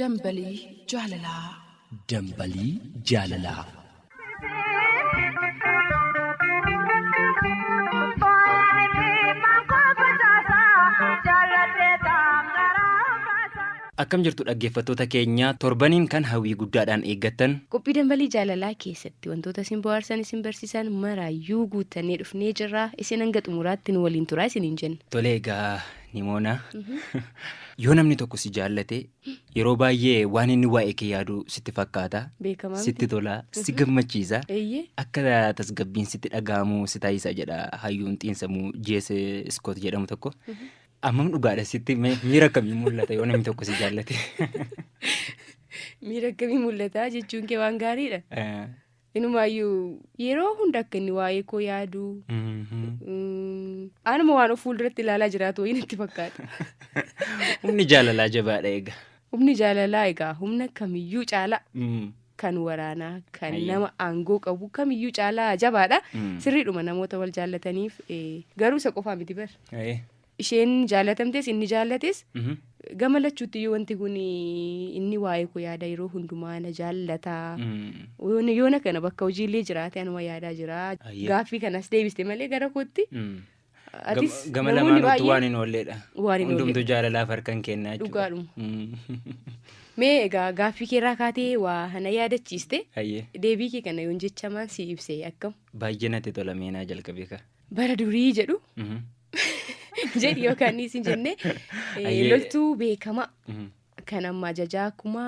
Dambalii jaalalaa. Dambalii jaalalaa. Akkam jirtu dhaggeeffattoota keenya torbaniin kan hawwii guddaadhaan eeggattan Qophii dambalii jaalalaa keessatti wantoota isin bohaarsan isin barsiisan maraayyuu guuttannee dhufnee jirra. Isin hanga xumuraatti nu waliin turaa isiniin jenna. Tolee egaa Nimoona yoo namni tokko si jaallate yeroo baay'ee waan inni waa'ee kee yaadu sitti fakkaata. Beekamaa sitti tola, si gammachiisa. Akka tasgabbiin sitti dhaga'amu si taasisa jedha hayyuun xiinsammuu J.S. Scott jedhamu tokko. Ammam dhugaadha sitti miira akkamii mul'ata yoo namni tokko si jaallate? Miira akkamii mul'ata jechuun kee waan gaariidha. Inumaayyuu yeroo hunda akka inni waa'ee koo yaadu anuma waan of fuulduratti ilaalaa jiraatu wayiin itti fakkaata. Humni jaalalaa jabaadha egaa. Humni jaalalaa egaa humna kamiyyuu caalaa. Kan waraanaa kan nama aangoo qabu kamiyyuu caalaa jabaadha. Sirriidhuma namoota wal jaallataniif garuu isa qofaa miti bar. Isheen jaallatamtes inni jaallates gama lachuutti iyyuu wanti kun inni waa'ee koo yaada yeroo hundumaa na jaallataa. Yoona kana bakka hojiillee jiraate anuma yaadaa jira. Gaaffii kanas deebiste malee gara kootti. Gama lamaanitti waan hin oolledha. Hundumtuu jaalalaaf harkan kennaa jechuudha. Dhugaadhuma. Mee egaa gaaffii keerraa kaatee waa hana yaadachiiste deebii kee kana yoon jechamaan si ibse akkam? Baay'ee natti tola meenaa jalqabee ka. Bara durii jedhu. Jedhi yookaan isin jenne loltuu beekamaa kan amma ajajaa akkuma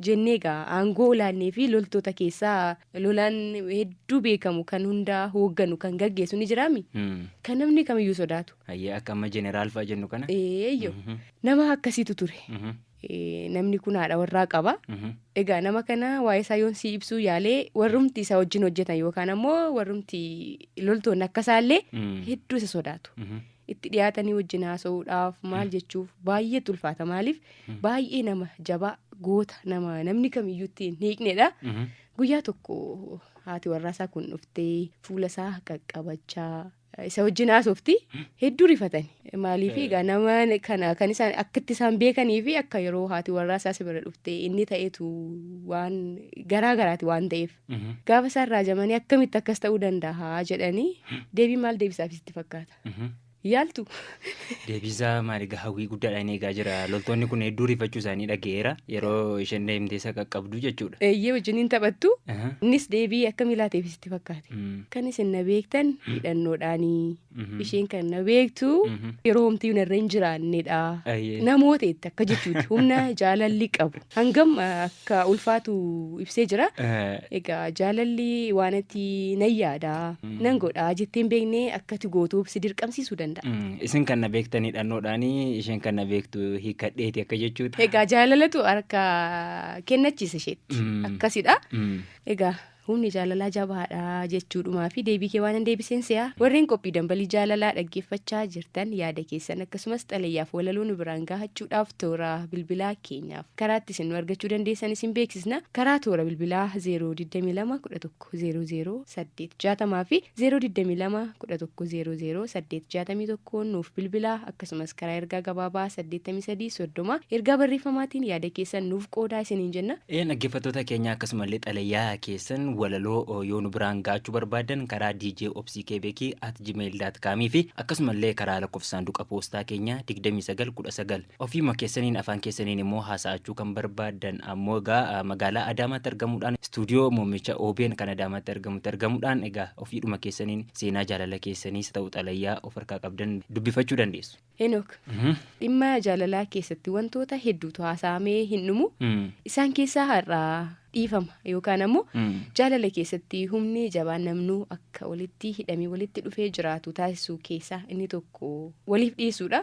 jennee egaa aangoo olaannee fi loltoota keessaa lolaan hedduu beekamu kan hundaa hoogganu kan gaggeessu ni jiraami. Kan namni kamiyyuu sodaatu. Akka amma jeneraal fa'aa jennu kana. Nama akkasiitu ture. Namni kun haadha warraa qaba. Egaa nama kana waa'ee isaa yoon si ibsuu yaalee warrumti isa wajjin hojjetan yookaan ammoo warrumti loltoonni akkasaallee hedduu isa sodaatu. Itti dhiyaatanii wajjin haasa'uudhaaf maal jechuuf baay'ee ulfaata maaliif baay'ee nama jabaa goota namni kamiyyuu ittiin hiiknedha. Guyyaa tokko haati warraasaa kun dhuftee fuula isaa qaqqabachaa isa wajjin haasofti hedduu rifatani maaliif egaa nama kana kan isaan akkatti isaan beekanii fi akka yeroo haati warraasaa si bira dhuftee inni ta'etu waan garaa garaati waan ta'eef gaafa isaan raajamanii akkamitti akkas ta'uu danda'a jedhanii deebii maal deebisaaf sitti fakkaata? Yaaltu. Deebisaa maaligaa hawwii guddaadhaan eegaa jira. Loltoonni kun hedduu rifachuu isaanii dhageera yeroo isheen deemtee isa qaqqabdu jechuudha. Wajjiniin taphattu. Innis deebii akkamiin laateef sitti fakkaate. Kan isin na beektan hidhannoodhaanii. Isheen kan na beektu yeroo homtii narra hin jiraannedha. Namoota itti akka jechuuti humna jaalalli qabu. Hangam akka ulfaatu ibsee jira. Egaa jaalalli waan ati nan yaada nan godha jetteen beeknee akkati gootuuf si dirqamsiisuu danda'a. Isin kan na beektan hidhannoodhaanii isheen kan na beektu hiikadheeti akka jechuudha. Egaa jaalalatu harka kennachiisa isheetti akkasidha. Egaa humni jaalalaa jabaadha jechuudhumaa fi deebii kee waan hin deebiseen si'a warreen qophii dambalii jaalalaa dhaggeeffachaa jirtan yaada keessan akkasumas xalayyaaf walaloo nu biraan gahachuudhaaf toora bilbilaa keenyaaf karaatti isin nu argachuu dandeessan isin beeksisna. Karaa toora bilbilaa 0221100 fi 0221100 nuuf bilbilaa akkasumas karaa ergaa gabaabaa 8330 ergaa barreeffamaatiin yaada keessan nuuf qoodaa isiniin jenna. Dhaggeeffattoota keenya akkasumallee xalayyaa keessan walaloo yoo nu biraan gaachuu barbaadan karaa djobckbeki@gmail.com fi akkasumallee karaa lakkoofsa saanduqa poostaa keenya 2919 ofiima keessaniin afaan keessaniin immoo haasa'achuu kan barbaadan ammoo egaa magaalaa Adaamaatti argamuudhaan istuudiyoo muummicha OBN kan Adaamaatti argamuudhaan egaa ofiidhuma keessaniin seenaa jaalala keessaniis ta'u xalayyaa of harkaa qabdan dubbifachuu dandeessu. Enook dhimma jaalalaa keessatti wantoota hedduutu haasa'amee hin dhumu isaan keessaa har'aa dhiifama yookaan ammoo jaalala keessatti humni jabaan namnuu akka walitti hidhamee walitti dhufee jiraatu taasisuu keessaa inni tokko waliif dhiisuudha.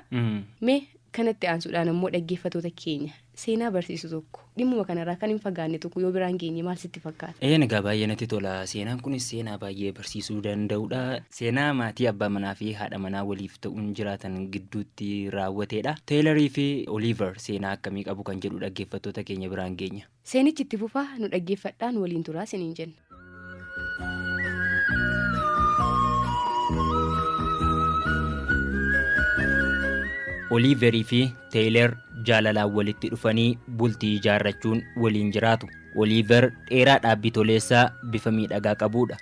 Mee kanatti aansuudhaan ammoo dhaggeeffattoota keenya seenaa barsiisu tokko dhimmuma kanarraa kan hin fagaanne tokko yoo biraan geenye maal sitti fakkaata? Egaa baay'ee natti tola. Seenaan kunis seenaa baay'ee barsiisuu danda'udha. Seenaa maatii abbaa manaa fi haadha manaa waliif ta'uun jiraatan gidduutti raawwatedha. Teelerii fi Oliiver seenaa akkamii qabu kan jedhu dhaggeeffattoota keenya biraan geenya. Seenichi itti fufaa nu dhaggeeffadhaan waliin turaa siniin jenna. Oliiverii fi Teeler jaalalaan walitti dhufanii bultii ijaarrachuun waliin jiraatu. Oliiver dheeraa dhaabbii toleessaa bifa miidhagaa qabudha.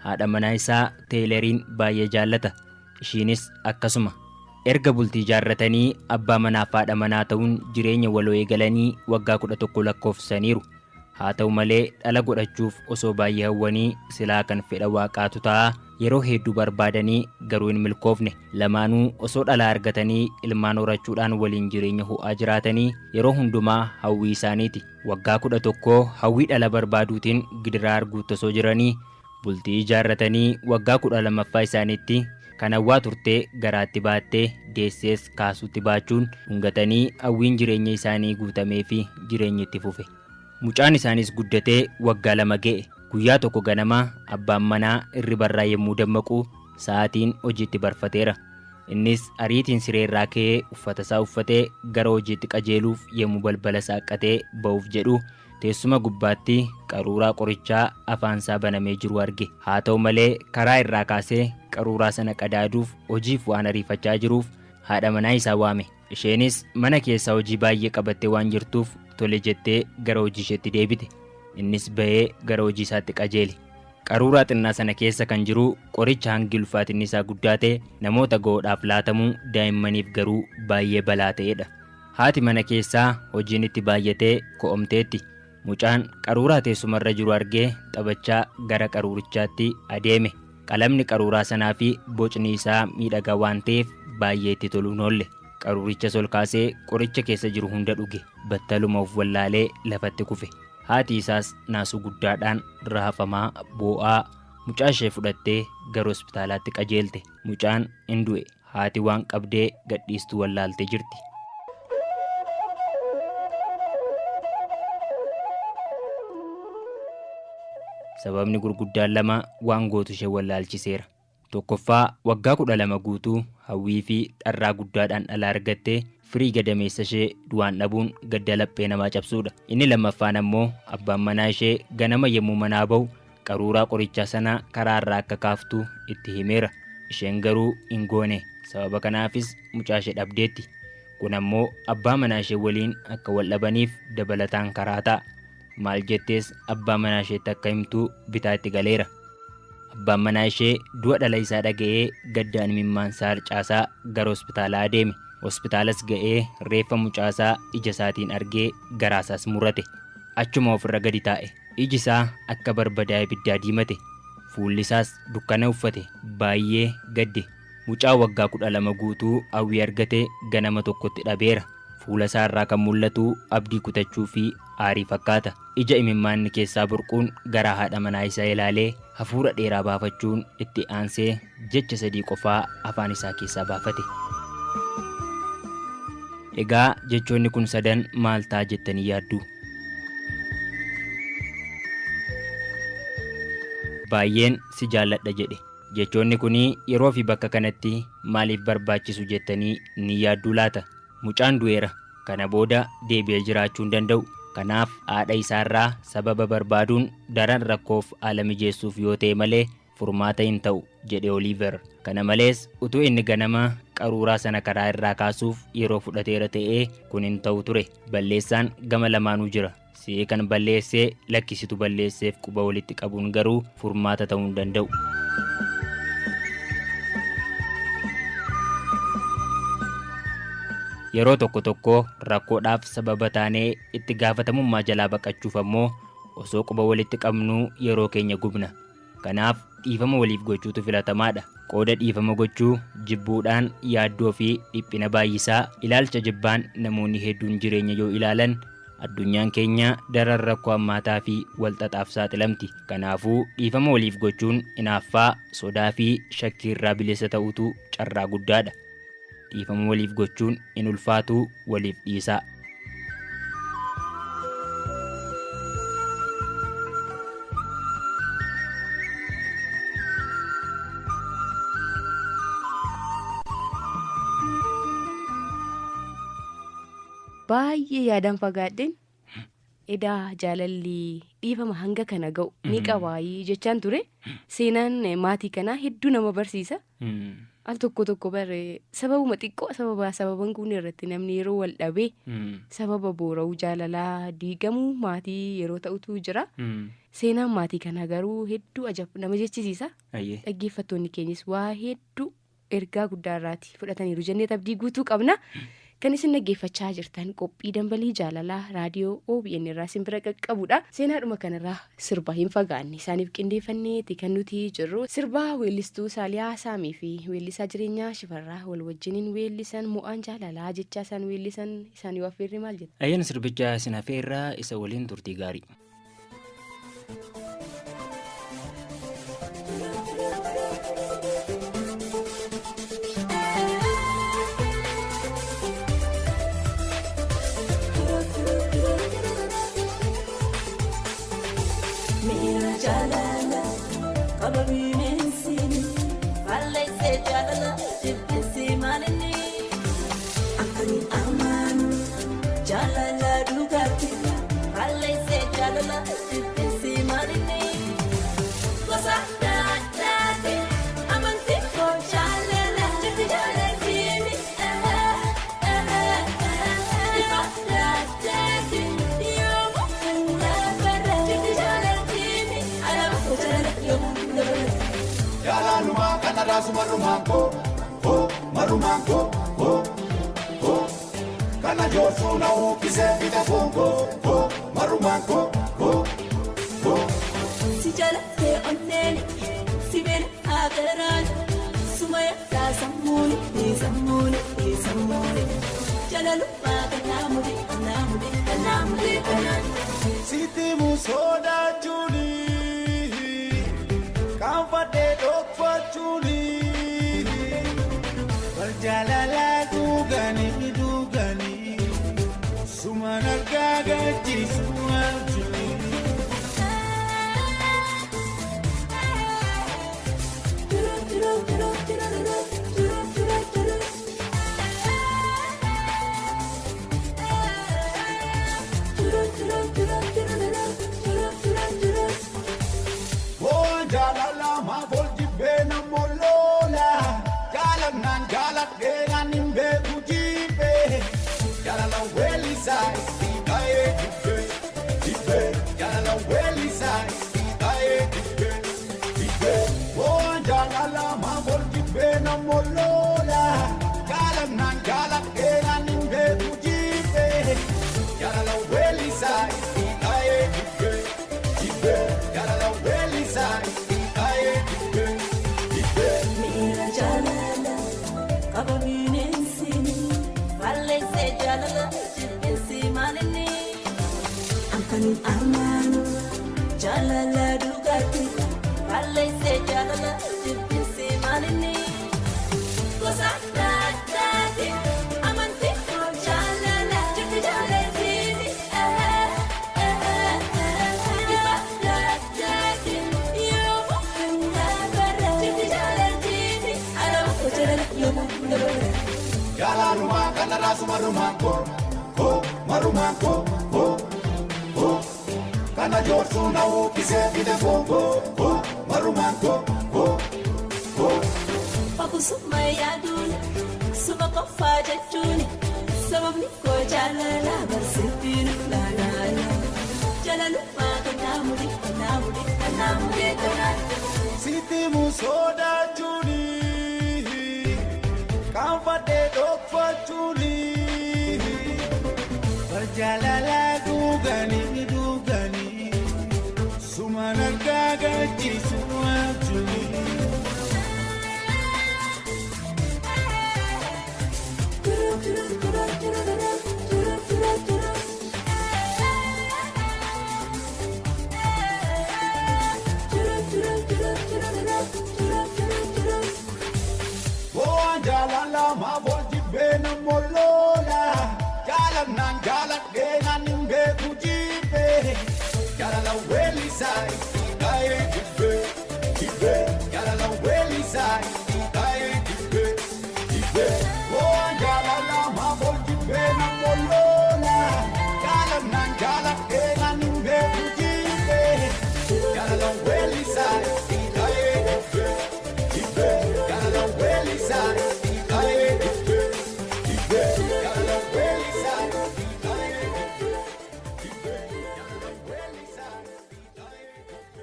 Haadha manaa isaa Teeleriin baay'ee jaallata. Ishiinis akkasuma. Erga bultii ijaarratanii abbaa manaaf haadha manaa ta'uun jireenya waloo eegalanii waggaa 11 lakkoofsaniiru. Haa ta'u malee dhala godhachuuf osoo baay'ee hawwanii silaa kan fedha waaqaatu ta'a. Yeroo hedduu barbaadanii garuu hin milkoofne. Lamaanuu osoo dhala argatanii ilmaan horachuudhaan waliin jireenya ho'aa jiraatanii yeroo hundumaa hawwii isaaniiti. Waggaa 11 hawwii dhala barbaaduutiin gidiraa arguutti osoo jiranii bultii ijaarratanii waggaa 12ffaa isaaniitti kan hawwaa turtee garaatti baattee deessees kaasuutti baachuun hungatanii hawwiin jireenya isaanii guutamee fi jireenyi itti fufe. Mucaan isaanis guddatee waggaa 2 ga'e. Guyyaa tokko ganama abbaan manaa irribarraa yemmuu dammaqu sa'aatiin hojiitti barfateera. Innis ariitiin sireerraa ka'ee uffata isaa uffatee gara hojiitti qajeeluuf yemmuu balbala saaqatee ba'uuf jedhu teessuma gubbaatti qaruuraa qorichaa afaan isaa banamee jiru arge. Haa ta'u malee karaa irraa kaasee qaruuraa sana qadaaduuf hojiif waan ariifachaa jiruuf haadha manaa isaa waame. Isheenis mana keessaa hojii baay'ee qabattee waan jirtuuf tole jettee gara hojii isheetti deebite. Innis ba'ee gara hojii isaatti qajeele. Qaruuraa xinnaa sana keessa kan jiru qoricha hangi ulfaatinni isaa guddaa ta'e namoota ga'oodhaaf laatamuu daa'immaniif garuu baay'ee balaa ta'edha. Haati mana keessaa hojiin itti baay'atee ko'omteetti. Mucaan qaruuraa teessumarra jiru argee taphachaa gara qaruurichaatti adeeme. Qalamni qaruuraa sanaa fi bocni isaa miidhagaa waan ta'eef baay'ee itti toluun oolle. Qaruuricha ol kaasee qoricha keessa jiru hunda dhuge. Battaluma of wallaalee lafatti kufe. Haati isaas naasuu guddaadhaan raafamaa boo'aa mucaa ishee fudhattee gara hospitaalaatti qajeelte. Mucaan hin du'e. Haati waan qabdee gadhiistuu wallaaltee jirti. Sababni gurguddaan lama waan gootu ishee wallaalchiseera. Tokkoffaa waggaa 12 guutuu hawwii fi dharraa guddaadhaan dhala argattee firii gadameessa ishee du'aan dhabuun gadda laphee namaa cabsuudha. Inni lammaffaan ammoo abbaan manaa ishee ganama yemmuu manaa ba'u qaruuraa qorichaa sana karaa irraa akka kaaftu itti himeera. Isheen garuu hin goone. Sababa kanaafis mucaa ishee dhabdeetti. Kun ammoo abbaa manaa ishee waliin akka wal dhabaniif dabalataan karaa ta'a. Maal jettees abbaa manaa isheetti akka himtu bitaa itti galeera. Abbaan manaa ishee du'a dhala isaa dhaga'ee gaddaan imimmaansaa harcaasaa gara hospitaalaa adeeme. Hospitaalas ga'ee reeffa mucaasaa ija isaatiin argee garaasaas murate. Achuma ofirra gadi taa'e. Iji isaa akka barbadaa ibiddaa diimate. Fuulli isaas dukkana uffate. Baay'ee gadde. Mucaa waggaa 12 guutuu hawwii argate ganama tokkotti dhabeera. Fuula isaa irraa kan mul'atu abdii kutachuu fi aarii fakkaata. Ija imimmaanni keessaa burquun gara haadha manaa isaa ilaalee hafuura dheeraa baafachuun itti aansee jecha 3 qofaa afaan isaa keessaa baafate. Egaa jechoonni kun 3 maal ta'a jettanii yaaddu? Baay'een si jaalladha jedhe. Jechoonni kun yeroo fi bakka kanatti maaliif barbaachisu jettanii ni yaadduu laata? Mucaan du'eera. Kana booda deebi'ee jiraachuu hin danda'u. Kanaaf haadha isaarraa sababa barbaaduun daran rakkoof haala mijeessuuf yoo ta'e malee furmaata hin ta'u jedhe Oliiver. Kana malees utuu inni ganama qaruuraa sana karaa irraa kaasuuf yeroo fudhateera ta'ee kun hin ta'u ture. Balleessaan gama lamaanuu jira. Si'ee kan balleessee lakkisitu balleesseef quba walitti qabuun garuu furmaata ta'uu hin danda'u. Yeroo tokko tokko rakkoodhaaf sababa taanee itti gaafatamummaa jalaa baqachuuf ammoo osoo quba walitti qabnuu yeroo keenya gubna. Kanaaf dhiifama waliif gochuutu filatamaadha. Qooda dhiifama gochuu jibbuudhaan yaaddoo fi dhiphina baay'isaa ilaalcha jibbaan namoonni hedduun jireenya yoo ilaalan addunyaan keenya daran rakkoo hammaataa fi walxaxaaf saaxilamti. Kanaafuu dhiifama waliif gochuun hinaaffaa, sodaa fi shakkii irraa bilisa ta'uutu carraa guddaadha. dhiifama waliif gochuun hin ulfaatu, waliif dhiisaa. Baay'ee yaadaan fagaadheen edaa jaalalli dhiifama hanga kana ga'u ni qabaayii jechaan ture. Seenaan maatii kanaa hedduu nama barsiisa. Al tokko bare sababuma xiqqoo sababan kun irratti namni yeroo wal dhabee sababa boora'uu jaalalaa diigamuu maatii yeroo ta'utu jira. Seenaan maatii kanaa garuu hedduu nama jechisiisa. Dhaggeeffattoonni keenyas waa hedduu ergaa guddaa irraati fudhataniiru jennee abdii guutuu qabna. Kan isin dhaggeeffachaa jirtan qophii dambalii jaalalaa raadiyoo OBN irraa isin bira qaqqabudha. Seenaadhuma kanarraa sirba hin fagaanne isaaniif qindeeffanneeti kan nuti jirru. Sirbaa weellistuu Saaliyaa Saamii fi weellisaa jireenyaa Shifarraa wal wajjiniin weellisan mo'aan jaalalaa jechaa isaan weellisan isaanii waffeerri maal jedha? Ayyaana sirbichaa isin hafeerraa isa waliin turtii gaarii. Marumanko, marumanko, kana josu na ukise pita fongo, marumanko, si jala te onneni, si ben agaran, sumaya ta samuni, jala lupa kanamudi, siti musoda juli, kamfate dokwa juli. Jalala dugani sumana gagaji suwajuni Oh jalala ma volji bena molola jalan jalan dengan imbe kujibe jalala weli sai ikae dibe jalala weli sai ikae dibe oh jalala ma volji bena molola jalan dengan imbe kujibe jalala weli sai ikae dibe jalala weli sai ikae dibe mira jalala kababinensini valle se jalala jinsi manini amkanin amanu jalala dugati valle se jalala jinsi manini kosa dati amanti jalala jinsi jalala Jalaluma kana rasu marumanko, kana josu na ukise pita fongo, marumanko, Aku suma yadun, suma kofa jajun, sababni ko jalala bersipinu lalala, jalaluma kanamudi kanan. siti musoda juli, kamfate dokwa juli, berjalala dugani, sumana gagaji suwajuni. Oh jalala ma volji namolola jalanan jaladeenan imbe kujibe jalala welisai ikae dibe dibe jalala welisai ikae dibe dibe oh jalala mabol dibe namolola jalanan jaladeenan imbe kujibe jalala welisai ikae dibe dibe jalala welisai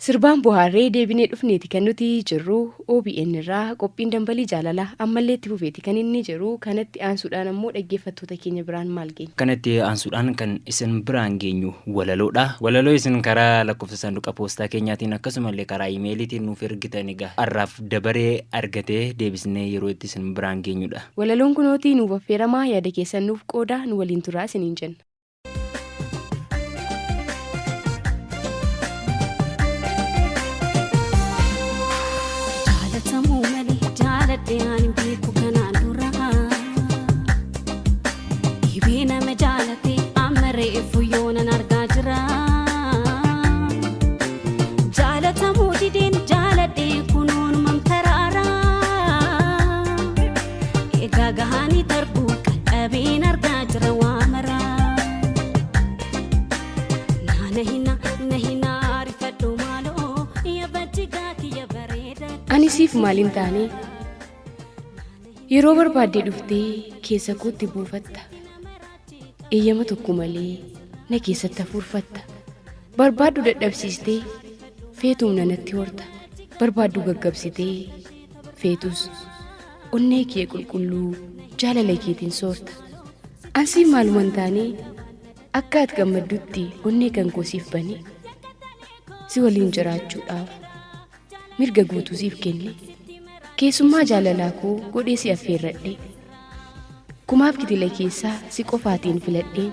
Sirbaan bohaarree deebinee dhufneeti kan nuti jirru OBN irraa qophiin dambalii jaalalaa ammallee itti fufeeti kan inni jiru kanatti aansuudhaan ammoo dhaggeeffattoota keenya biraan maal geenya. Kanatti aansuudhaan kan isin biraan geenyu walaloodha. Walaloo isin karaa lakkoofsa saanduqa poostaa keenyaatiin akkasumallee karaa iimeeliitiin nuuf ergitan egaa har'aaf dabaree argatee deebisnee yeroo itti isin biraan geenyudha. Walaloon kunooti nuuf affeeramaa yaada keessan nuuf qooda nu waliin turaa isiniin jenna. Jaaladheen beeku kanaan dura dhibee nama jaalate amma reefu yoonan argaa jira jaalatamuu dideen jaaladhee kunuun mamtaraara egaa gahaanii darbuu qaqqabeen argaa jira waa maraa na hina rifadhu maaloo yabaddi gaakiyya bareeda Ani siif maaliin taane yeroo barbaaddee dhuftee keessa kootti buufatta eeyyama tokko malee na keessatti hafuurfatta barbaaddu dadhabsiistee feetuun nanatti horta barbaaddu gaggabsitee feetus onnee kee qulqulluu jaalala keetiin soorta ansiif maaluman taane akka ati gammaddutti onnee kan koo siif bane si waliin jiraachuudhaaf mirga guutuu siif kenne keessummaa jaalalaa koo godhee si affeerradhe kumaaf kitila keessaa si qofaatiin filadheen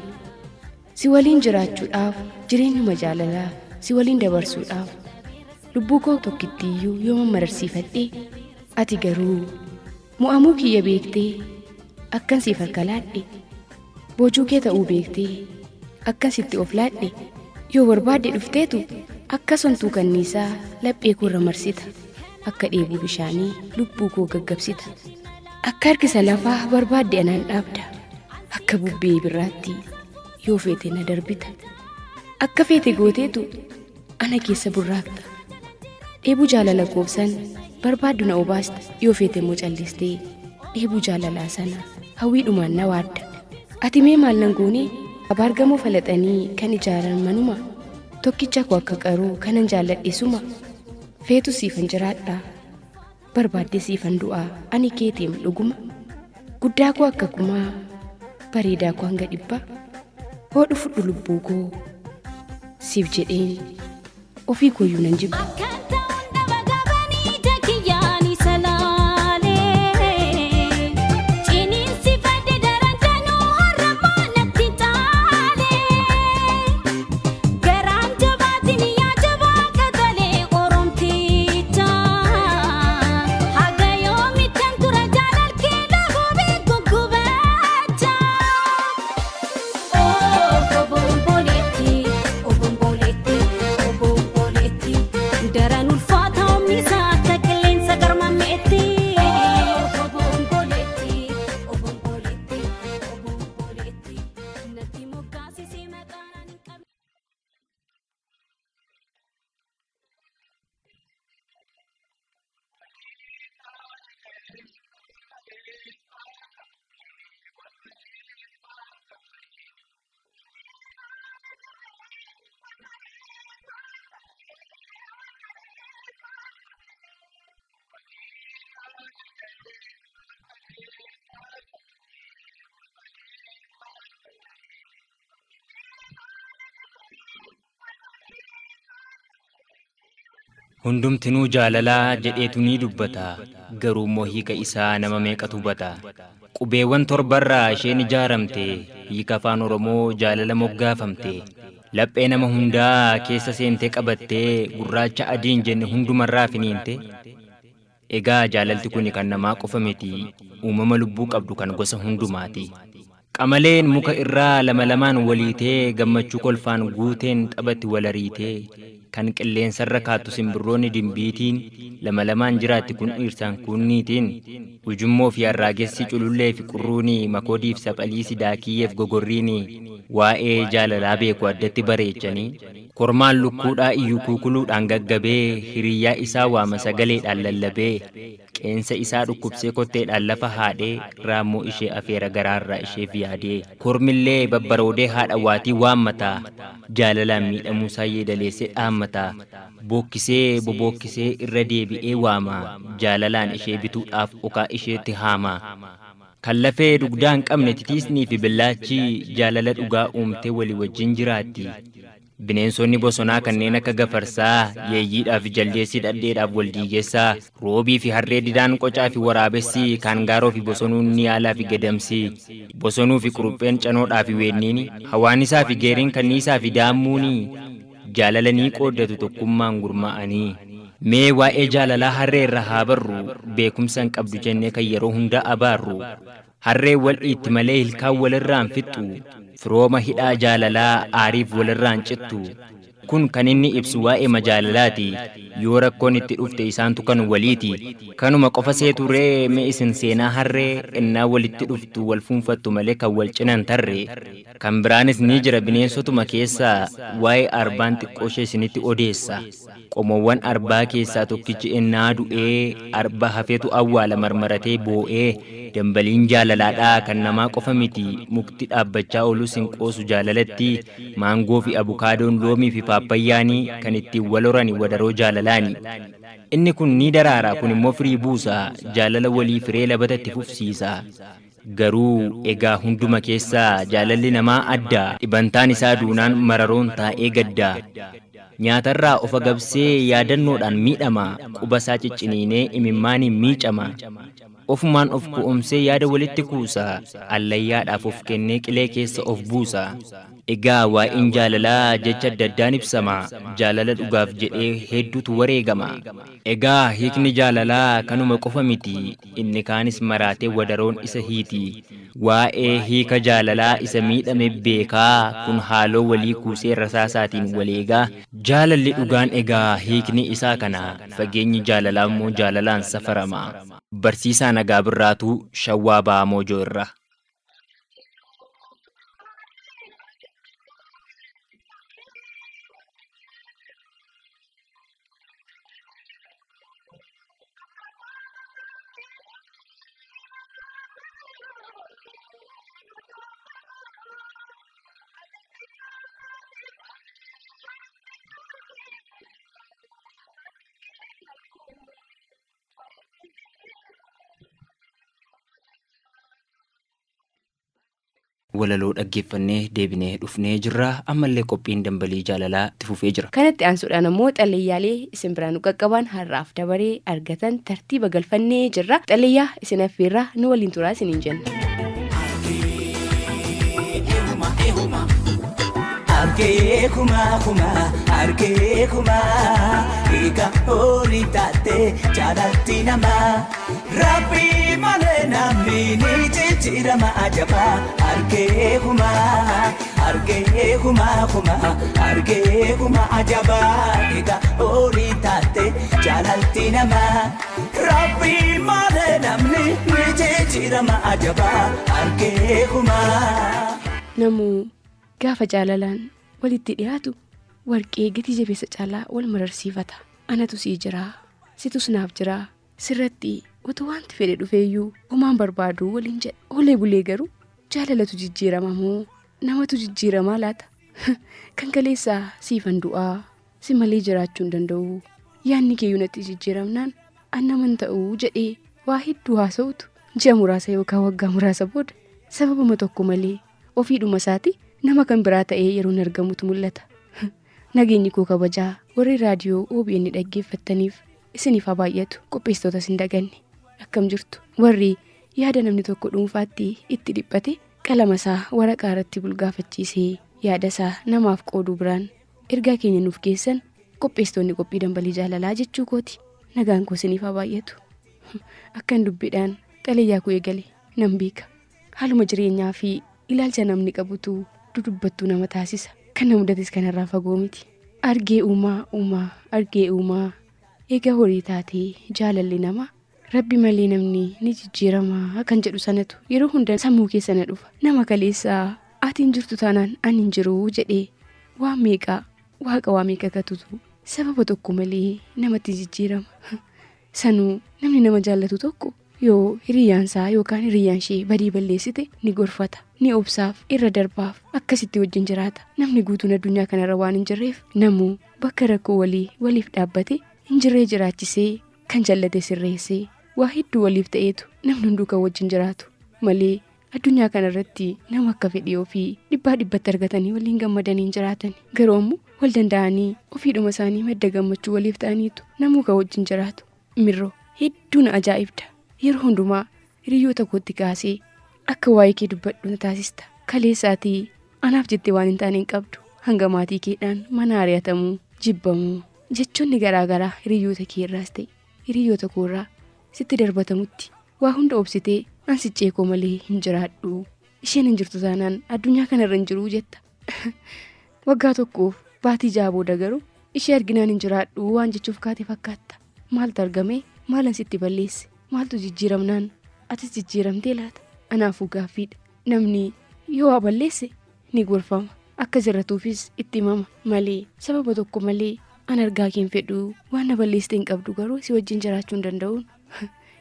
si waliin jiraachuudhaaf jireenyuma jaalalaa si waliin dabarsuudhaaf lubbuu koo tokkittiiyyuu yoo mararsiifadhe ati garuu mu'amuu kiyya beektee akkan siif harkalaadhe boojuu kee ta'uu beektee akkan sitti of laadhe yoo barbaadde dhufteetu akka sontuu kanniisaa laphee koo irra marsita akka dheebuu bishaanii lubbuu koo gaggabsita akka harkisa lafaa barbaadde anaan dhaabda akka bubbee birraatti yoo feete na darbita akka feete gooteetu ana keessa burraaqta dheebuu jaalala koobsan barbaaddu na obaasta yoo feete immoo callistee dheebuu jaalalaa sana hawwiidhumaan na waadda ati mee maal nan goone abaargamoo falaxanii kan ijaaran manuma tokkicha koo akka qaruu kanan jaalladhisuma feetu siifan jiraadha barbaadde siifan du'aa ani keetiim dhuguma guddaa koo akka kumaa bareedaa koo hanga dhibba hodhu fudhu lubbuu koo siif jedheen ofii kooyyuu nan jibba. Hundumtinuu jaalalaa jedheetu ni dubbata garuu immoo hiika isaa nama meeqatu hubata qubeewwan torbarraa isheen ijaaramte hiika afaan Oromoo jaalala moggaafamte laphee nama hundaa keessa seentee qabattee gurraacha adiin jenne hundumarraa finiinte Egaa jaalalti kun kan namaa qofa miti, uumama lubbuu qabdu kan gosa hundumaati. Qamaleen muka irraa lama lamaan waliitee gammachuu kolfaan guuteen taphatti walariitee kan qilleensarra kaattu simbirroonni dimbiitiin lama lamaan jiraatti kun dhiirsaan kunniitiin ujummoo fi arraagessi culullee fi qurruunii makoodiif saphaliisi daakiyyeef gogorriinii waa'ee jaalalaa beeku addatti bareechanii kormaan lukkuudhaa iyyuu kuukuluudhaan gaggabee hiriyyaa isaa waama sagaleedhaan lallabee qeensa isaa dhukkubsee kotteedhaan lafa haadhee raammoo ishee afeera garaarraa isheef yaadee kormillee babbaroodee haadha waatii waammataa jaalalaan miidhamuusaa yeedaleessee dhaammataa bookkisee bobookkisee irra deebi'ee waama jaalalaan ishee bituudhaaf okaa isheetti haamaa kan lafee dugdaa hin qabne titiisnii fi billaachi jaalala dhugaa uumtee walii wajjin jiraatti. Bineensonni bosonaa kanneen akka gafarsaa, yeeyyiidhaaf jaldeessii dhadheedhaaf waldiigessaa, roobii fi harree didaan qocaa fi waraabessi, kaangaaroo fi bosonuun niyaalaa fi gadamsi, bosonuu fi qurupheen canoodhaa fi weenniini, hawaanisaa fi geeriin kanniisaa fi daammuuni, jaalalanii qooddatu tokkummaan gurmaa'anii. Mee waa'ee jaalalaa harree irra haa barru, beekumsa hin qabdu jennee kan yeroo hunda abaarru. Harree wal dhiitti malee ilkaan walirraan fixxu, firooma hidhaa jaalalaa aariif walirraan cittu. Kun kan inni ibsu waa'ee majaalalaati. Yoo rakkoon itti dhufte isaantu kan waliiti. Kanuma qofa seetu ree mee isin seenaa harree innaa walitti dhuftu wal fuunfattu malee kan wal cinan tarree. Kan biraanis ni jira bineensotuma keessaa waa'ee arbaan xiqqooshee isinitti odeessa. Qomoowwan arbaa keessaa tokkichi innaa du'ee arba hafeetu awwaala marmaratee boo'ee dambaliin jaalalaadhaa kan namaa qofa miti mukti dhaabbachaa oolu sinqoosu jaalalatti maangoo fi abukaadoon loomii fi paappayyaanii kan ittiin wal horani wadaroo jaalalaani. Inni kun ni daraara kun immoo firii buusa jaalala walii firee labatatti fufsiisa. Garuu egaa hunduma keessaa jaalalli namaa adda dhibantaan isaa duunaan mararoon taa'ee gadda. Nyaatarraa of agabsee yaadannoodhaan miidhama qubasaa cicciniinee imimmaaniin miicama. Ofumaan of ku'umsee yaada walitti kuusa allayyaadhaaf of kennee qilee keessa of buusa. Egaa waa'een jaalalaa jecha adda addaan ibsama jaalala dhugaaf jedhee hedduutu wareegama. Egaa hiikni jaalalaa kanuma qofa miti inni kaanis maraatee wadaroon isa hiiti. Waa'ee hiika jaalalaa isa miidhame beekaa kun haaloo walii kuusee rasaasaatiin waleegaa. Jaalalli dhugaan egaa hiikni isaa kana fageenyi jaalalaa immoo jaalalaan safarama. Barsiisaa Nagaa Birraatuu Shawwaa Ba'aa Moojoo irraa. Walaloo dhaggeeffannee deebinee dhufnee jirra ammallee qophiin dambalii jaalalaa itti fufee jira. Kanatti aansuudhaan ammoo xalleeyyaalee isin biraan nu qaqqaban har'aaf dabaree argatan tartiiba galfannee jirra. Xalleeyyaa isin affeerraa nu waliin turaa isiniin jenna. Argee kuma eega horii taatee jaalatti namaa rabbii malee namni ni jijjiirama ajabaa. Argee kuma ajabaa eega horii taatee jaalatti namaa rabbii malee namni ni jijjiirama ajabaa. Argee kuma Namuu gaafa jaalalaan walitti dhiyaatu warqee gatii jabeessa caalaa wal mararsiifata. Anatu sii jiraa situs naaf jiraa sirratti otoo wanti fedhe dhufeeyyuu homaan barbaadu waliin jedha. Olee bulee garuu jaalalatu jijjiirama moo namatu jijjiiramaa laata? Kan kaleessaa siifan du'aa si malee jiraachuu hin danda'u yaanni keeyyuu natti jijjiiramnaan annaman ta'uu jedhee waa hedduu haasa'utu ji'a muraasa yookaan waggaa muraasa booda sababuma tokko malee ofiidhuma isaati nama kan biraa ta'ee yeroon argamutu mul'ata. Nageenyi koo kabajaa warri raadiyoo OBN dhaggeeffattaniif isiniif haa baay'atu. Qopheessitoota sin daganne akkam jirtu warri yaada namni tokko dhuunfaatti itti dhiphate qalama isaa waraqaa irratti bulgaafachiisee yaada isaa namaaf qooduu biraan ergaa keenya nuuf geessan qopheessitoonni qophii dambalii jaalalaa jechuu kooti. Nagaan koo isiniif haa baay'atu. akkan dubbiidhaan xalayyaa koo eegale nan beeka. Haaluma jireenyaa fi ilaalcha namni qabutu dudubbattuu nama taasisa. Kan na mudates kanarraa fagoo miti. Argee uumaa eega horii taatee jaalalli namaa rabbi malee namni ni jijjiirama kan jedhu sanatu yeroo hunda sammuu keessa na dhufa. Nama kaleessaa ati hin jirtu taanaan ani hin jiru jedhee waaqa waa meeqa gatutu sababa tokko malee namatti jijjiirama. Sanuu namni nama jaallatu tokko yoo hiriyaansaa yookaan hiriyaan ishee badii balleessite ni gorfata, ni obsaaf, irra darbaaf akkasitti wajjin jiraata. Namni guutuun addunyaa kanarra waan hin jirreef namuu bakka rakkoo waliif dhaabbate hin jirree jiraachisee kan jaallate sirreessee waa hedduu waliif ta'eetu namni hunduu kan wajjin jiraatu malee addunyaa kanarratti nama akka fedhii ofii dhibbatti argatanii waliin gammadanii hin jiraatan. Garuu ammoo wal danda'anii ofiidhuma isaanii madda gammachuu waliif ta'aniitu namuu kan wajjin jiraatu. Mirroo hedduu na ajaa'ibda. Yeroo hundumaa hiriyoota kootti kaasee akka waa'ee kee dubbadhu na taasista. Kaleessaatii anaaf jettee waan hin taane hin qabdu. Hanga maatii keedhaan mana ari'atamuu, jibbamuu jechoonni garaagaraa hiriyoota keerraas ta'e hiriyoota koorraa sitti darbatamutti waa hunda obsitee ansichee koo malee hin jiraadhu. Isheen hin jirtu taanaan addunyaa kanarra hin jiruu jetta. Waggaa tokkoof baatii ja'a booda garuu ishee arginaan hin jiraadhu waan jechuuf kaate fakkaatta. Maaltu argame? Maalan sitti balleesse? Maaltu jijjiiramnaan atis jijjiiramtee laata? Anaafuu gaaffiidha. Namni yoo waa balleesse ni gorfama. Akka sirratuufis itti himama malee sababa tokko malee an argaa keen fedhu waan na balleessite hin qabdu garuu si wajjin jiraachuu hin danda'uun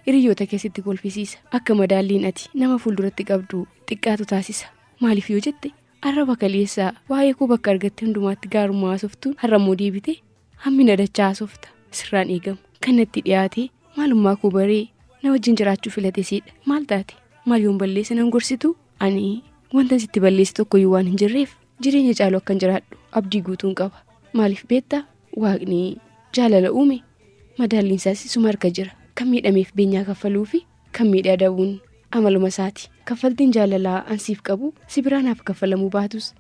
hiriyoota keessatti kolfisiisa. Akka madaalliin ati nama fuulduratti qabdu xiqqaatu taasisa. Maaliif yoo jette arraba kaleessaa waa'ee koo bakka argatte hundumaatti gaarummaa haasoftuun har'ammoo deebite hammina dachaa haasofta. Sirraan eegamu. Kanatti dhiyaatee maalummaa koo baree na wajjin jiraachuu filate siidha. Maal taate? Maal yoon balleesse nan gorsitu? Ani wanta sitti balleesse tokkoyyuu waan hin jirreef jireenya caalu akkan jiraadhu abdii guutuun qaba. Maaliif beektaa? Waaqni jaalala uume madaalliinsaas isuma harka jira. Kan miidhameef beenyaa kaffaluu fi kan miidhaa dabuun amaluma isaati. Kaffaltiin jaalalaa ansiif qabu si biraa naaf kaffalamuu baatus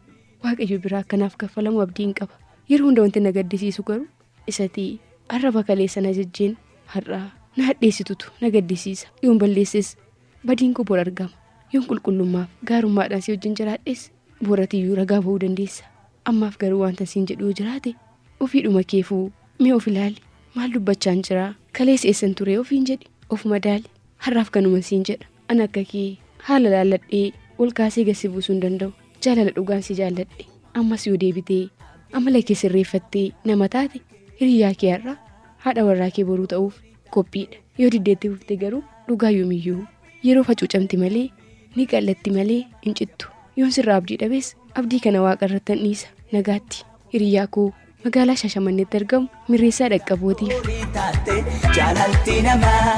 waaqayyo biraa akkanaaf kaffalamu abdiin qaba. Yeroo hunda wanti na gaddisiisu garuu isatii arraba kaleessa na jejjeen har'aa na hadheessitutu na gaddisiisa. Yoon balleesses badiin koo bor argama. Yoon qulqullummaaf gaarummaadhaan si wajjin jiraadhes boratiyyuu ragaa ba'uu dandeessa. Ammaaf garuu wanta siin jedhu jiraate ofiidhuma keefuu mee of ilaali. Maal dubbachaan jiraa? Kaleessa eessan ture ofiin jedhi of madaali. Har'aaf kanuma siin jedha. An akka kee haala laalladhee ol kaasee gasi buusuu hin danda'u. Jaalala dhugaan si jaalladhe ammas yoo deebitee amala kee sirreeffattee nama taate hiriyaa kee har'a haadha warraa kee boruu ta'uuf qophiidha. Yoo diddeetti fuftee garuu dhugaa yoomiyyuu yeroo facuucamti malee ni qallatti malee hin cittu. Yoon sirraa abdii dhabees abdii kana waaqa irratti hin dhiisa. Nagaatti hiriyaa koo magaalaa Shaashamanneetti argamu mirreessaa dhaqqabootiif. Jaalalti namaa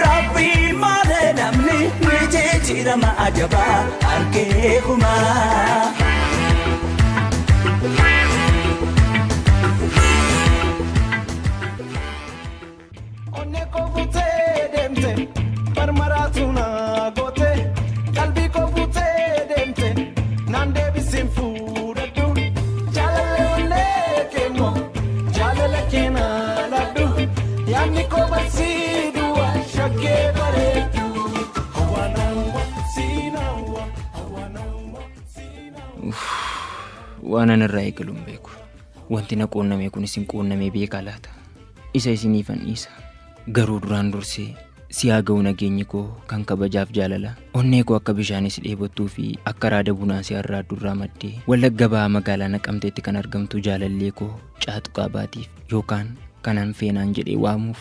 rabbii malee namni ni jijjiirama ajabaa harkee kumaa. Onne koo fuutee deemte marmaraatu na goote qalbii koo fuutee deemte naan deebisiin fuudhadhu jaalala onnee keemmoo jaalala keena ladhu yaadni koo barsiidhuwa shakkee bareedu hawwaanaawwa siinaawwa hawwaanaawwa siinaawwa. Waan an irraa eegalu hin beeku. Wanti na quunname kunis hin quunnamee beekaa laata? Isa isiniifan dhiisa. Garuu duraan dursee si haa ga'u nageenyi koo kan kabajaaf jaalala. Onnee koo akka bishaanis dheebottuu fi akka raada bunaa si har'aa durraa maddee Wallagga Bahaa magaalaa Naqamteetti kan argamtu jaalallee koo Caaxuqaa Baatiif yookaan kanan feenaan jedhee waamuuf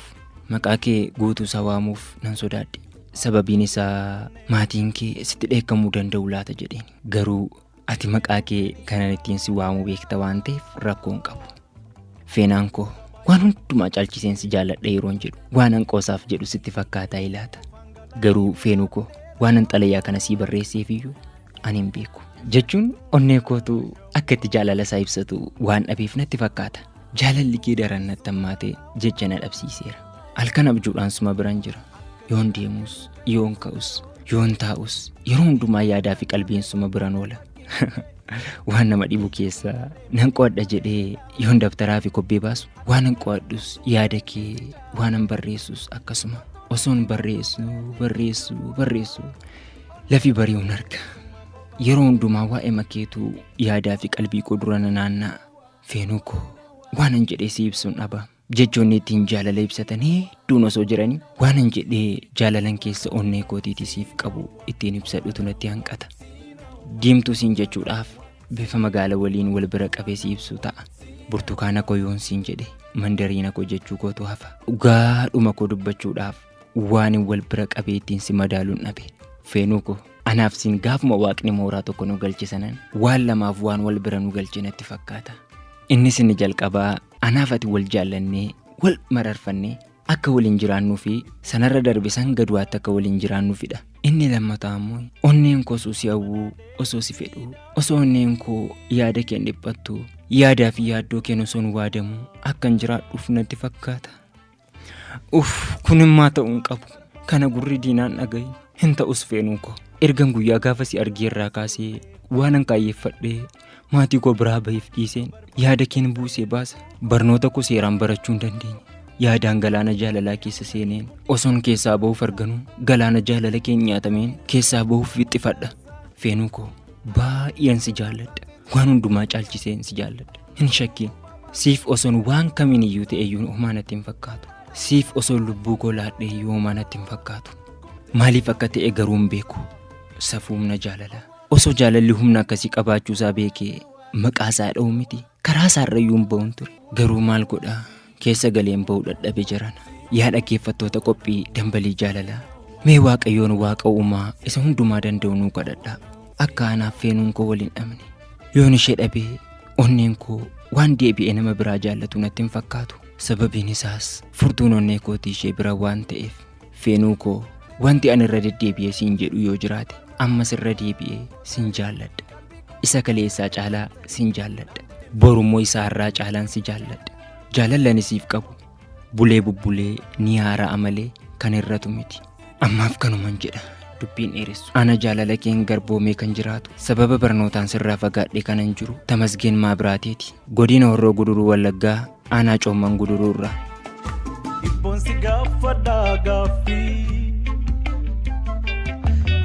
maqaa kee guutuusaa waamuuf nan sodaadhe. Sababiin isaa maatiin kee sitti dheekkamuu danda'u laata jedheen. Garuu ati maqaa kee kanan ittiin si waamuu beekta waan ta'eef rakkoo hin qabu. Feenaan koo waan hundumaa caalchiseen si jaalladha yeroon jedhu waan an qoosaaf jedhu sitti fakkaataa ilaata. Garuu feenuu koo waan an xalayaa kana sii barreesseefiyyuu ani hin beeku. Jechuun onnee kootu akka itti jaalala isaa ibsatu waan dhabeef natti fakkaata. Jaalalli kee daran natti hammaatee jecha na dhabsiiseera. Halkan abjuudhaan suma biran jira. Yoon deemus, yoon ka'us, yoon taa'us yeroo hundumaa yaadaa fi qalbiin suma biran oola. Waan nama dhibu keessaa nan qo'adha jedhee yoon dabtaraa fi kobbee baasu waan an qo'adhus yaada kee waan an barreessus akkasuma osoon barreessu lafi bari'uun arga. Yeroo hundumaa waa'ee makeetu yaadaa fi qalbii koo dura naannaa. Feenuu koo waanan jedhee si ibsuun dhaba. Jechoonni ittiin jaalala ibsatanii duun osoo jiranii waanan jedhee jaalalan keessa onnee kootiitii siif qabu ittiin ibsadhutu natti hanqata. Diimtuu siin jechuudhaaf bifa magaala waliin wal bira qabee si ibsuu ta'a. Burtukaana koo yoon siin jedhe mandariina koo jechuu kootu hafa. Dhugaadhuma koo dubbachuudhaaf waan wal bira qabee ittiin si madaaluun dhabe. Feenuu koo anaaf siin gaafuma waaqni mooraa tokko nu galche sanan waan lamaaf waan wal bira nu galche natti fakkaata. Innis inni jalqabaa anaaf ati wal jaallannee wal mararfannee akka waliin jiraannuu fi sanarra darbe san gaduwaatti akka waliin jiraannuufidha. Inni lammataa immoo onneen koo osoo si hawwuu osoo si fedhuu osoo onneen koo yaada kee dhiphattu yaadaa fi yaaddoo kee osoon waadamu akkan jiraadhuuf natti fakkaata. Kunimmaa ta'uu hin qabu. Kana gurri diinaan dhaga'i hin ta'us feenuu koo. Ergan guyyaa gaafa si argeerraa kaasee waanan kaayyeeffadhee maatii koo biraa bahiif dhiiseen yaada keen buusee baasa. Barnoota koo seeraan barachuu hin dandeenye. Yaadaan galaana jaalalaa keessa seeneen osoon keessaa bahuuf arganuu galaana jaalala keenya nyaatameen keessaa bahuuf wixxifadha. Feenuu koo baay'een si jaalladha. Waan hundumaa caalchiseen si jaalladha. Hin shakkiin siif osoon waan kamiin iyyuu ta'e iyyuu homaa natti hin fakkaatu. Siif osoon lubbuu koo laadhee iyyuu homaa natti hin fakkaatu. Maaliif akka ta'e garuu hin beeku. Safuu humna jaalalaa. Osoo jaalalli humna akkasii qabaachuusaa beekee maqaa isaa dha'u miti. Karaa isaarrayyuu hin ba'uun ture. Garuu maal godhaa? Keessa galeen ba'uu dadhabe jirana. Yaa dhaggeeffattoota qophii dambalii jaalalaa. Mee Waaqayyoon Waaqa uumaa isa hundumaa danda'u nuu kadhadhaa. Akka anaaf feenuun koo waliin dhabne. Yoon ishee dhabee onneen koo waan deebi'ee nama biraa jaallatu natti hin fakkaatu. Sababiin isaas furtuun onnee kootii ishee bira waan ta'eef. Feenuu koo wanti ani irra deddeebi'ee siin jedhu yoo jiraate ammas irra deebi'ee siin jaalladha. Isa kaleessaa caalaa siin jaalladha. Borummoo isaa irraa caalaan si jaalladha. Jaalallan siif qabu bulee bubbulee ni haaraa malee kan irratu miti. Ammaaf kanuman jedha dubbiin dheeressu. Ana jaalala keen garboomee kan jiraatu sababa barnootaan sirraa fagaadhee kanan jiru Tamasgeen Maabiraateeti. Godina Horroo Guduruu Wallaggaa aanaa Coomman Guduruurraa. Ibboonsi gaafadhaa gaaffii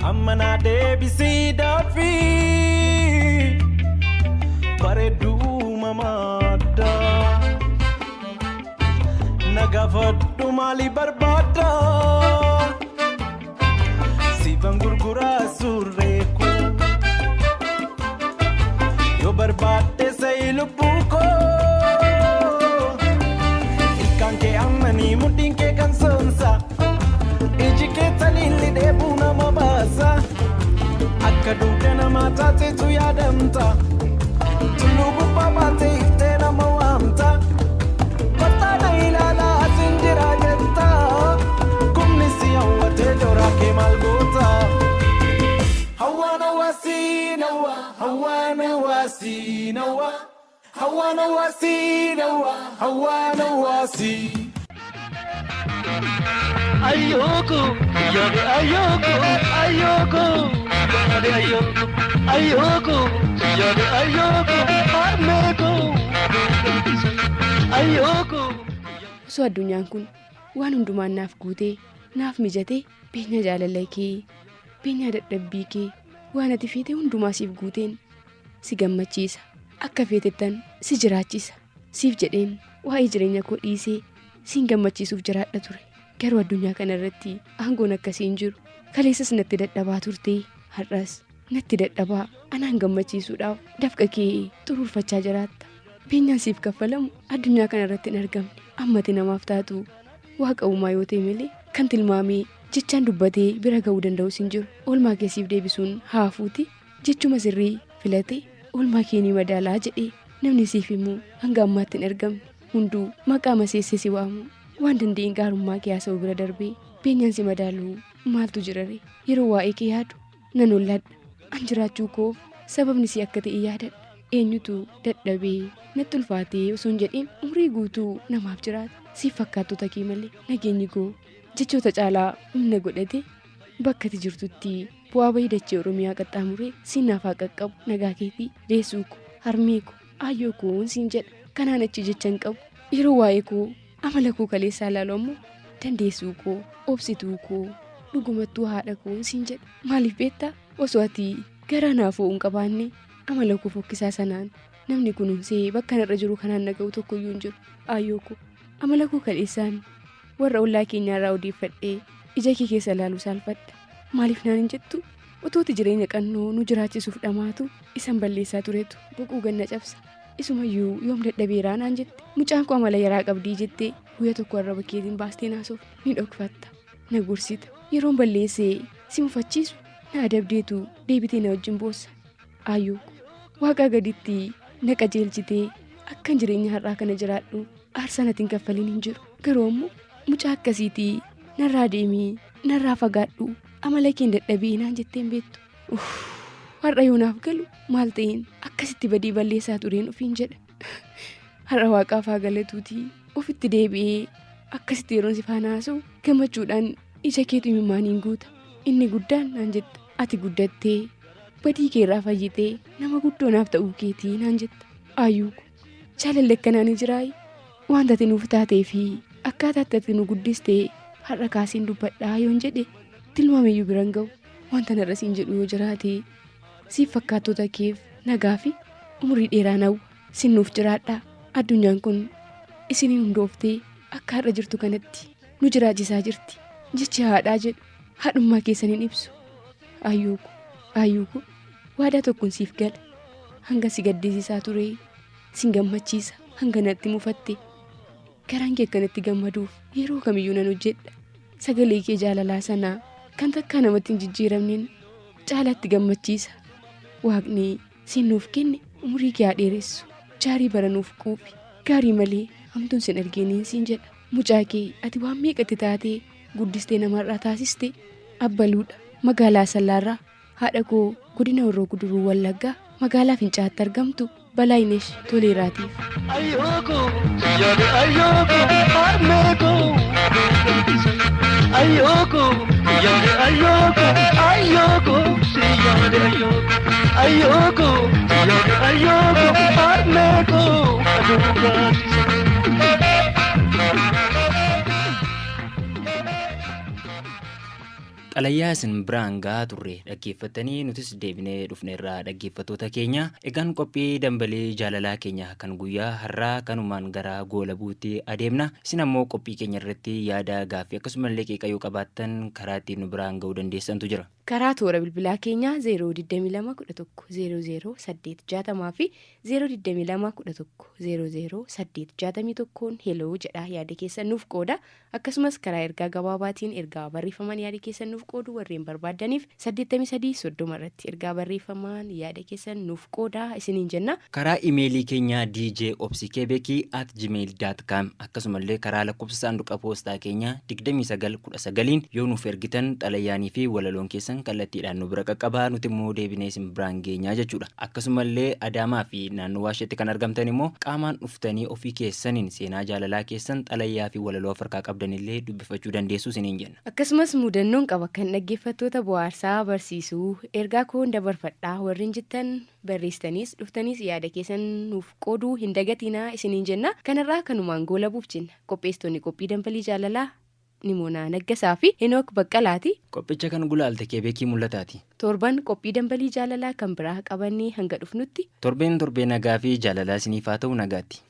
amma naa deebisii daaffii bareedduu mamaaddaa na gaafadhu maali barbaadda siifan gurguraa surreeku yoo barbaadde sa'i lubbuu koo ilkaan kee ammanii mudhiin kee kan soomsa iji kee taliilli dheebuu nama baasa akka duuka namaa taateetu yaadamta tulluu gubbaa baatee iftee nama waamta battaadha ilaalaa asin jira jetta kumni si hawwatee joraa kee maal goota hawaana wasiinawa hawaana wasiinawa hawaana wasiinawa hawaana wasii Ayoko, yade ayoko, ayoko, yade ayoko, ayoko, yade ayoko, ameko, ayoko. Osoo addunyaan kun waan hundumaan naaf guutee naaf mijatee beenya jaalala kee beenya dadhabbii kee waan ati feete hundumaa siif guuteen si gammachiisa. Akka feetettan si jiraachisa. Siif jedheen waa'ee jireenya koo dhiisee siin gammachiisuuf jiraadha ture. Garuu addunyaa kana irratti aangoon akkasiin jiru. Kaleessas natti dadhabaa turtee har'as natti dadhabaa anaan gammachiisuudhaaf dafqa kee xuruurfachaa jiraatta. Beenyaan siif kaffalamu addunyaa kana irratti hin argamne. Ammati namaaf taatu Waaqa uumaa yoo ta'e malee kan tilmaamee jechaan dubbatee bira ga'uu danda'u sin jiru. Oolmaa keessiif deebisuun haafuuti jechuma sirrii filatee oolmaa keenii madaalaa jedhee namni siif immoo hanga ammaatti hin argamne hunduu maqaa maseessee si waamu. Waan dandeenye gaarummaa kee haasa'uu bira darbee beenyaan si madaaluu maaltu jirare yeroo waa'ee kee yaadu nan olladha. An jiraachuu koof sababni si akka ta'e yaadadha. Eenyutu dadhabee natti ulfaatee osoo hin jedhiin umurii guutuu namaaf jiraata. Siif fakkaattota kee malee nageenyi koo jechoota caalaa humna godhate bakka ati jirtutti bu'aa bahii dachee Oromiyaa qaxxaamuree siinaaf haa qaqqabu nagaa keetii deessuu koo harmee koo aayyoo koo siin jedha. Kanaan achi jecha hin qabu yeroo waa'ee koo amala koo kaleessaa ilaalu ammoo dandeessuu koo obsituu koo dhugumattuu haadha koo siin jedha. Maaliif beektaa osoo ati garaa naafuu hin qabaanne amala koo fokkisaa sanaan namni kunuunsee bakka irra jiru kanaan naga'u tokkoyyuu hin jiru. Aayyoo koo amala koo kadheessaan warra ollaa keenyaarraa odeeffadhee ija kee keessa ilaaluu saalfadha. Maaliif naan hin jettu otooti jireenya qannoo nu jiraachisuuf dhamaatu isan balleessaa turetu boquu ganna cabsa. Isumayyuu yoom dadhabeeraa naan jette mucaan koo amala yaraa qabdii jettee guyyaa tokko arraba keetiin baastee naasuuf ni dhokfatta na gorsita. Yeroon balleessee si mufachiisu na adabdeetu deebitee na wajjin boossa. Aayyoo Waaqa gaditti na qajeelchitee akkan jireenya har'aa kana jiraadhu aarsaa natiin kaffaliin hin jiru. Garuu ammoo mucaa akkasiitii narraa deemii narraa fagaadhu amala keen dadhabee naan jetteen beektu. Har'a yoonaaf galu maal ta'een akkasitti badii balleessaa tureen ofiin jedha. Har'a Waaqaaf haa galatuutii ofitti deebi'ee akkasitti yeroon si faana haasa'u gammachuudhaan ija keetu imimmaaniin guuta. Inni guddaan naan jetta ati guddattee badii keerraa fayyitee nama guddoo naaf ta'uu keetii naan jetta. Aayyuu jaalalli akkanaa ni jiraayi wanta ati nuuf taatee fi akkaataa ati nu guddistee har'a kaasiin dubbadhaa yoon jedhe tilmaameyyuu biran ga'u. Wanta narra siin jedhu yoo jiraate siif fakkaattota keef nagaa fi umurii dheeraa na'u sinnuuf jiraadhaa. Addunyaan kun isinii hundooftee akka har'a jirtu kanatti nu jiraachisaa jirti. Jechi haadhaa jedhu haadhummaa keessaniin ibsu. Aayyuu waadaa tokkoon siif gala. Hanga si gaddisiisaa ture sin gammachiisa. Hanga natti mufatte garaan kee akkanatti gammaduuf yeroo kamiyyuu nan hojjedha. Sagalee kee jaalalaa sanaa kan takkaa namatti hin jijjiiramneen caalaatti gammachiisa. Waaqni siin nuuf kenne umurii kee haa dheeressu. Jaarii baranuuf quufi gaarii malee hamtuun sin argeeniin siin jedha. Mucaa kee ati waan meeqatti taatee guddistee namarraa taasiste abbaluudha. Magaalaa Sallaarraa haadha koo godina Horroo Guduruu Wallaggaa magaalaa Fincaatti argamtu Balaayinesh Toleeraatiif. Ayyoko yaade ayyoko harmeeko ayyoko yaade ayyoko ayyoko yaade ayyoko yaade ayyoko harmeeko aduugaatisa. Xalayyaa isin biraan gahaa turre dhaggeeffatanii nutis deebinee dhufneerraa dhaggeeffattoota keenya. Egaan qophii dambalee jaalalaa keenya kan guyyaa har'aa kanumaan gara goolabuutti adeemna. Isin ammoo qophii keenya irratti yaada gaaffii akkasumallee qeeqa yoo qabaattan karaa ittiin nu biraan ga'uu dandeessantu jira. Karaa toora bilbilaa keenyaa 02211 fi 02211 heloo jedhaa yaada keessan nuuf qooda. Akkasumas karaa ergaa gabaabaatiin ergaa barreeffaman yaada keessan nuuf qoodu warreen barbaadaniif 8330 irratti ergaa barreeffaman yaada keessan nuuf qooda isiniin jenna. Karaa imeelii keenyaa djobsikebeki@gmail.com akkasumallee karaa lakkoofsa saanduqa poostaa keenyaa 2919 yoo nuuf ergitan xalayaanii fi walaloon keessan kallattiidhaan nu bira qaqqabaa nuti immoo deebinee isin biraan geenyaa jechuudha. Akkasumallee Adaamaa fi naannoo Waasheetti kan argamtan immoo qaamaan dhuftanii ofii keessaniin seenaa jaalalaa keessan xalayaa fi walaloo harkaa qabdanillee dubbifachuu dandeessu isiniin jenna. Akkasumas muudannoon qaba kan dhaggeeffattoota bohaarsaa barsiisuu ergaa koon dabarfadhaa warreen jettan barreessitaniis dhuftaniis yaada keessan nuuf qooduu hin dagatinaa isiniin jenna. Kanarraa kanumaan goolabuuf jenna. Qopheessitoonni qophii dambalii jaalalaa Nimoonaa Naggasaa fi Henook Baqqalaati. Qophicha kan gulaalte Kebeekii Mul'ataati. Torban qophii dambalii jaalalaa kan biraa qabannee hanga dhufnutti torbee nagaa fi jaalalaa isiniif haa ta'u nagaatti.